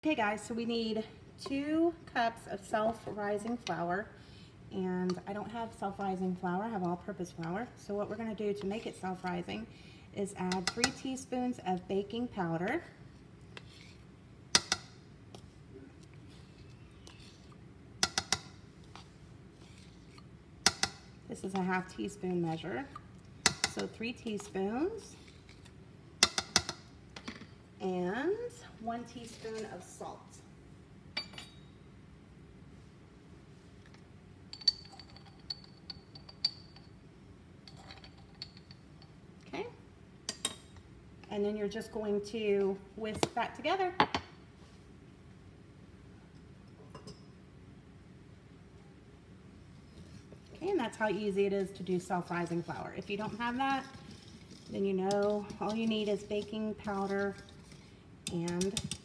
Okay guys, so we need 2 cups of self-rising flour, and I don't have self-rising flour, I have all-purpose flour. So what we're going to do to make it self-rising is add 3 teaspoons of baking powder. This is a 1/2 teaspoon measure, so 3 teaspoons, and 1 teaspoon of salt. Okay, and then you're just going to whisk that together. Okay, and that's how easy it is to do self-rising flour. If you don't have that, then you know all you need is baking powder and